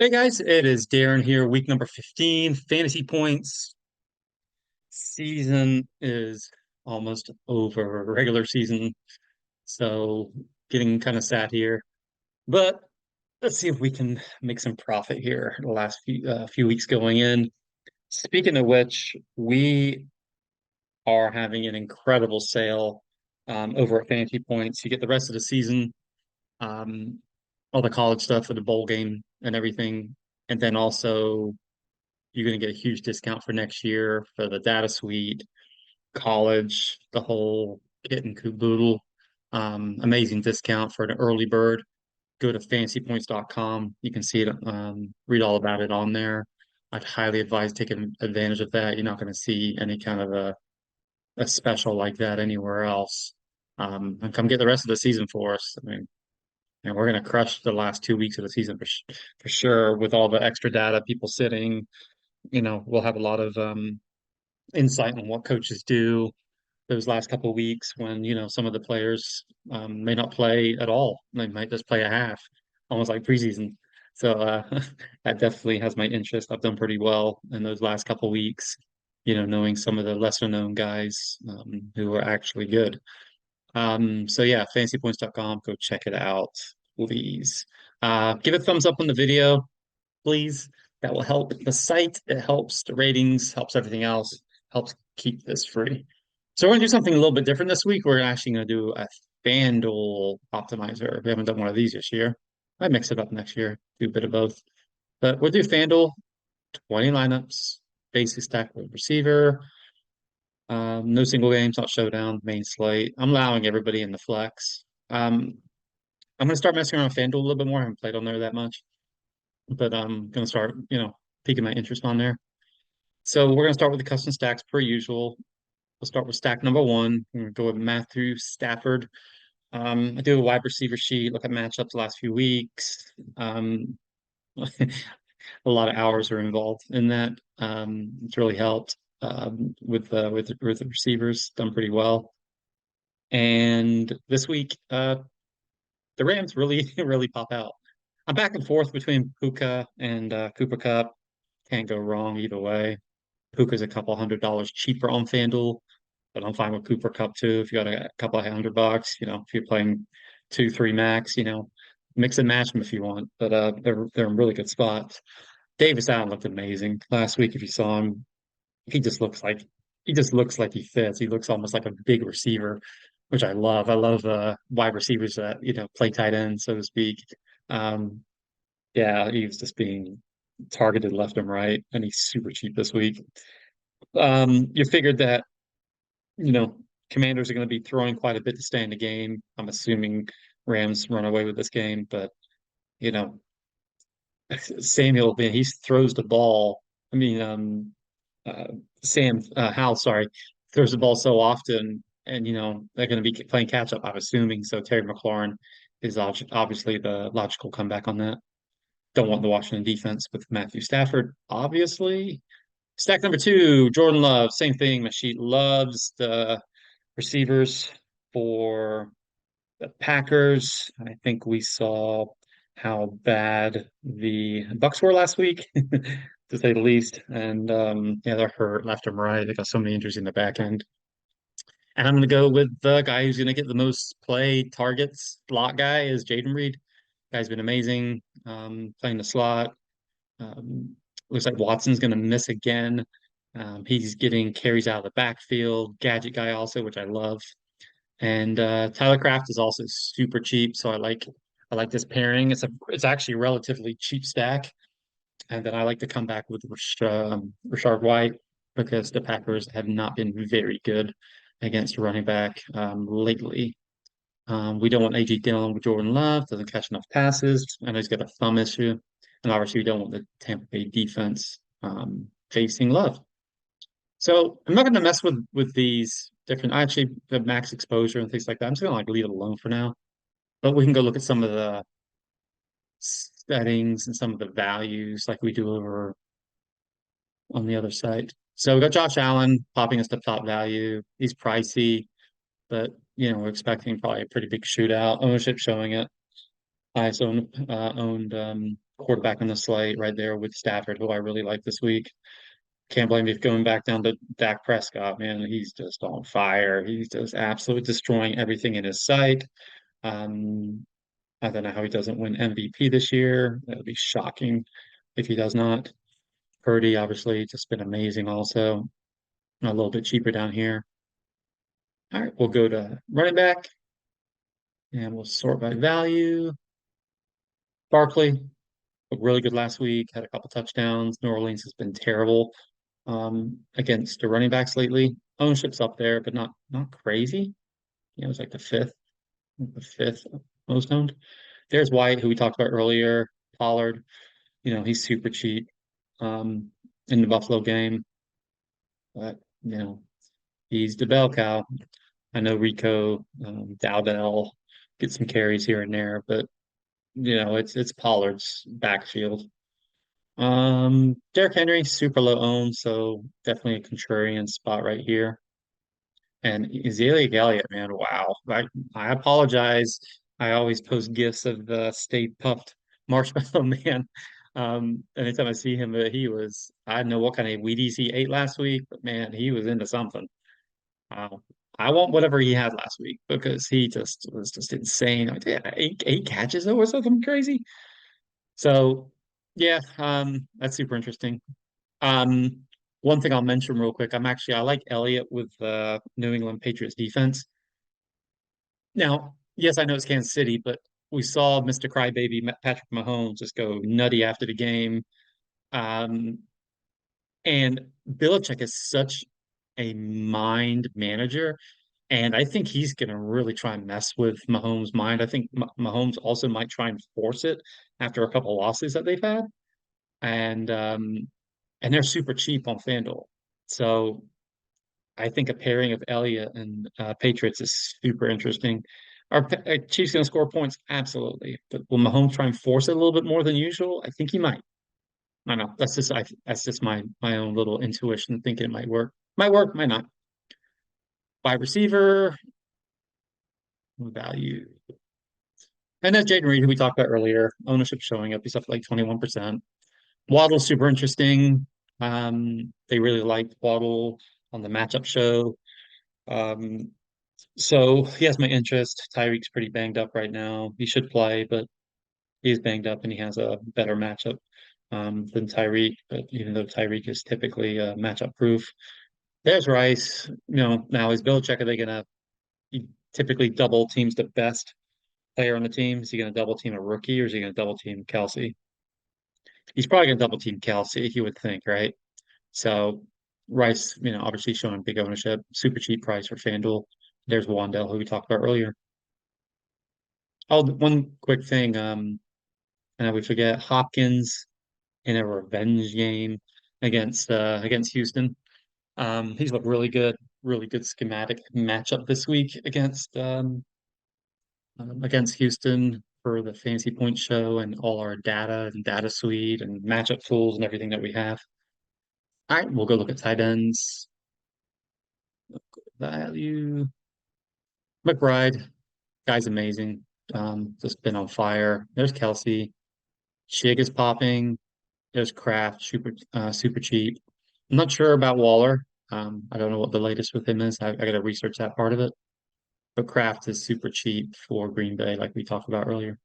Hey guys, it is Darren here, week number 15, fantasy points. Season is almost over, regular season, so getting kind of sad here. But let's see if we can make some profit here the last few weeks going in. Speaking of which, we are having an incredible sale over at Fantasy Points. You get the rest of the season, um, all the college stuff for the bowl game and everything, and then also you're going to get a huge discount for next year for the data suite, college, the whole kit and caboodle. Amazing discount for an early bird. Go to fantasypoints.com. You can see it, read all about it on there. I'd highly advise taking advantage of that. You're not going to see any kind of a special like that anywhere else. And come get the rest of the season for us. I mean, and we're going to crush the last 2 weeks of the season for sure with all the extra data, people sitting. We'll have a lot of insight on what coaches do those last couple of weeks when, some of the players may not play at all. They might just play a half, almost like preseason. So that definitely has my interest. I've done pretty well in those last couple of weeks, knowing some of the lesser known guys who are actually good. So yeah, fantasypoints.com, go check it out, please. Give a thumbs up on the video, please. That will help the site. It helps the ratings, helps everything else, helps keep this free. So we're gonna do something a little bit different this week. We're actually gonna do a FanDuel optimizer. We haven't done one of these this year. I mix it up next year, do a bit of both. But we'll do FanDuel, 20 lineups, basic stack with receiver, no single games, not showdown, main slate. I'm allowing everybody in the flex. I'm gonna start messing around with FanDuel a little bit more. I haven't played on there that much, but I'm gonna start, piquing my interest on there. So we're gonna start with the custom stacks per usual. We'll start with stack number one. We're gonna go with Matthew Stafford. I do a wide receiver sheet, look at matchups the last few weeks. A lot of hours are involved in that. It's really helped with the receivers, done pretty well. And this week, the Rams really really pop out. I'm back and forth between Puka and Cooper Cup. Can't go wrong either way. Puka's a couple $100 cheaper on FanDuel, but I'm fine with Cooper Cup too. If you got a couple of $100, if you're playing 2, 3 max, mix and match them if you want. But they're in really good spots. Davis Allen looked amazing last week. If you saw him, he just looks like he just looks like he fits. He looks almost like a big receiver, which I love. I love wide receivers that play tight end, so to speak. Um, yeah, he was just being targeted left and right, and he's super cheap this week. You figured that, you know, Commanders are going to be throwing quite a bit to stay in the game. I'm assuming Rams run away with this game, but you know, Samuel, man, he throws the ball. I mean, uh, Sam Howell, sorry, throws the ball so often, and they're going to be playing catch up. I'm assuming so. Terry McLaurin is obviously the logical comeback on that. Don't want the Washington defense with Matthew Stafford, obviously. Stack number two, Jordan Love, same thing. My sheet loves the receivers for the Packers. I think we saw how bad the Bucks were last week, to say the least. And yeah, they're hurt left and right. They got so many injuries in the back end. And I'm going to go with the guy who's going to get the most play targets. Slot guy is Jaden Reed. Guy's been amazing, playing the slot. Um, Looks like Watson's going to miss again. He's getting carries out of the backfield. Gadget guy also, which I love. And Tyler Craft is also super cheap, so I like this pairing. It's actually a relatively cheap stack, and then I like to come back with Rashard White because the Packers have not been very good against running back lately. We don't want AJ Dillon with Jordan Love, doesn't catch enough passes. I know he's got a thumb issue, and obviously we don't want the Tampa Bay defense facing Love. So I'm not going to mess with these different. I actually the max exposure and things like that. I'm just going to like leave it alone for now. But we can go look at some of the settings and some of the values like we do over on the other side. So we got Josh Allen popping us the top value. He's pricey, but we're expecting probably a pretty big shootout. Ownership showing it. Highest owned quarterback on the slate right there with Stafford, who I really like this week. Can't blame me for going back down to Dak Prescott, man. He's just on fire. He's just absolutely destroying everything in his sight. Um, I don't know how he doesn't win MVP this year. That would be shocking if he does not. Purdy, obviously, just been amazing also. A little bit cheaper down here. All right, we'll go to running back and we'll sort by value. Barkley, looked really good last week, had a couple touchdowns. New Orleans has been terrible against the running backs lately. Ownership's up there, but not crazy. It was like the fifth most owned. There's White, who we talked about earlier. Pollard, he's super cheap in the Buffalo game, but he's the bell cow. I know Rico, Dowdell get some carries here and there, but it's Pollard's backfield. Derrick Henry, super low owned, so definitely a contrarian spot right here. And Ezekiel Elliott, man, wow. I apologize. I always post gifs of the Stay Puffed Marshmallow Man. Anytime I see him, I don't know what kind of Wheaties he ate last week, but man, he was into something. Uh, I want whatever he had last week because he just was just insane. Like, yeah, eight catches or something crazy. So yeah, that's super interesting. Um, One thing I'll mention real quick, I like Elliott with the New England Patriots defense. Now, yes, I know it's Kansas City, but we saw Mr. Crybaby Patrick Mahomes just go nutty after the game. Um, and Belichick is such a mind manager, and I think he's going to really try and mess with Mahomes' mind. I think Mahomes also might try and force it after a couple losses that they've had, and they're super cheap on FanDuel. So I think a pairing of Elliott and Patriots is super interesting. Are Chiefs going to score points? Absolutely. But will Mahomes try and force it a little bit more than usual? I think he might. I don't know. That's just my own little intuition thinking it might work. Might work, might not. Wide receiver value. And then Jaden Reed, who we talked about earlier, ownership showing up. He's up like 21%. Waddle's super interesting. They really liked Waddle on the matchup show. Um, so he has my interest. Tyreek's pretty banged up right now. He should play, but he's banged up and he has a better matchup than Tyreek. But even though Tyreek is typically matchup proof, there's Rice. Now is Belichick, are they gonna he typically double teams the best player on the team? Is he gonna double team a rookie or is he gonna double team Kelsey? He's probably gonna double team Kelsey, you would think, right? So Rice, obviously showing big ownership, super cheap price for FanDuel. There's Wandell, who we talked about earlier. Oh, one quick thing, and we forget Hopkins in a revenge game against Houston. He's looked really good schematic matchup this week against Houston for the fantasy point show and all our data and data suite and matchup tools and everything that we have. All right, we'll go look at tight ends. Value. McBride, guy's amazing. Just been on fire. There's Kelsey. Shig is popping. There's Kraft, super cheap. I'm not sure about Waller. I don't know what the latest with him is. I got to research that part of it. But Kraft is super cheap for Green Bay, like we talked about earlier.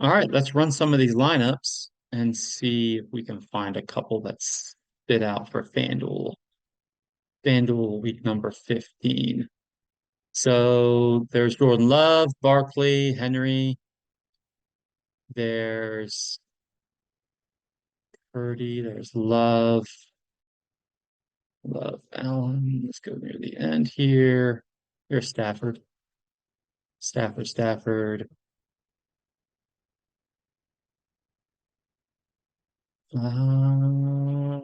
All right, let's run some of these lineups and see if we can find a couple that spit out for FanDuel. FanDuel week number 15. So there's Jordan Love, Barkley, Henry. There's Purdy. There's Love Allen. Let's go near the end here. Here's Stafford. Uh,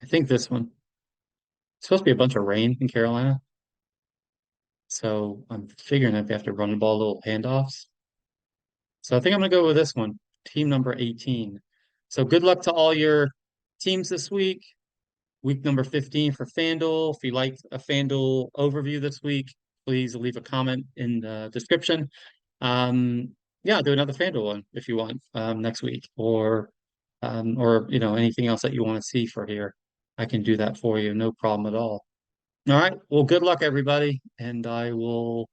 I think this one. It's supposed to be a bunch of rain in Carolina. So I'm figuring that they have to run the ball little handoffs. So I think I'm gonna go with this one, team number 18. So good luck to all your teams this week. Week number 15 for FanDuel. If you like a FanDuel overview this week, please leave a comment in the description. Um, Yeah, I'll do another FanDuel one if you want next week, or anything else that you want to see for here. I can do that for you, no problem at all. All right. Well, good luck, everybody, and I will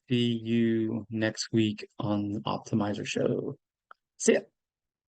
see you next week on the Optimizer Show. See ya.